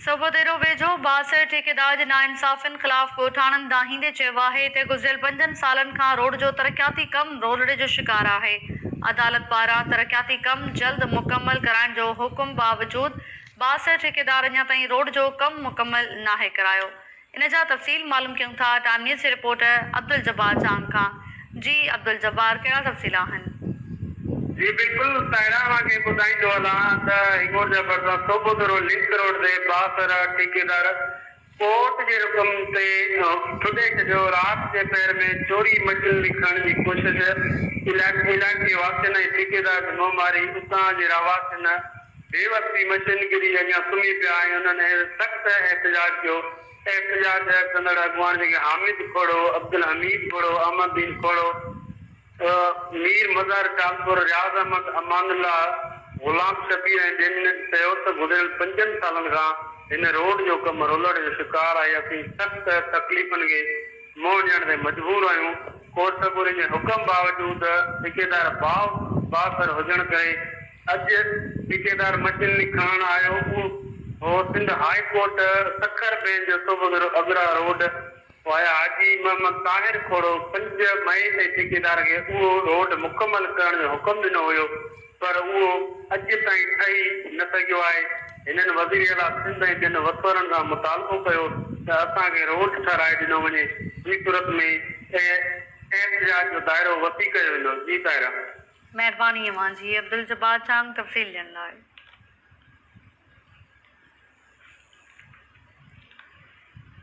सबोदेरो वेझो बासर ठेकेदार जे नाइंसाफ़ियुनि ख़िलाफ़ ॻोठाणनि दाहींदे चयो आहे त गुज़िरियल 5 सालनि खां रोड जो तरक़ियाती कमु रोलड़े जो शिकार आहे। अदालत पारां तरक़ियाती कमु जल्द मुकमल कराइण जो हुकुम बावजूद बासर ठेकेदार अञा ताईं रोड जो कमु मुकमल नाहे करायो। इन जा तफ़सील मालूम कयूं था टाइम न्यूज़ जे रिपोर्टर अब्दुल जब्बार चांग खां। जी अब्दुल जब्बार, कहिड़ा तफ़सील आहिनि? जी बिल्कुल तायरा के ॿुधाईंदो हलां त हिंगोर जबरदस्त सोबोदरो लिंक रोड ते बासर ठेकेदार कोर्ट जे हुकुम ते छुॾे छॾियो। राति जे पैर में चोरी मशीन लिखण जी कोशिश इलाइक़े वासियुनि ऐं ठेकेदार खे मुंहुं मारी उतां जे रवासियुनि बेवसी मशीनगिरी अञा सुम्ही पिया आहिनि। उन्हनि सख़्तु एहतजाज कयो। एहतजाज कंदड़ अॻुवान जेके हामिद खोड़ो, अब्दुल हमीद खोड़ो, अहमदीन खोड़ो, मीर मज़ार कानपुर, रियाज़ अहमद, अमानुल्लाह, गुलाम शबीर ऐं जिन चयो त गुज़िरियल 5 सालनि खां हिन रोड जो कमु रोलड़ जो शिकार आहे। असीं सख़्तु तकलीफ़ुनि खे मुंहुं ॾियण ते मजबूर आहियूं। कोर्ट सबूरे जे हुकुम बावजूद ठेकेदार बासर हुजण करे अॼु ठेकेदार मशीन खणण आयो। उहो Sindh high court Sukkur bench Sobhodero अगरा रोड वाया हाजी मोहम्मद ताहिर खोड़ो 5 मई ते ठेकेदार खे उहो रोड मुकमल करण जो हुकुम ॾिनो हुयो, पर उहो अॼु ताईं ठही न सघियो आहे। हिननि वज़ीर आला सिंध ऐं जिन वसरनि खां मुतालबो कयो त असांखे रोड ठाराए ॾिनो वञे। ॿी सूरत में एहतजाज जो दाइरो वसी कयो वेंदो। जी ताहिरा, महिरबानी अव्हां जी अब्दुल जब्बार चांग तफ़सील ॾियण लाइ।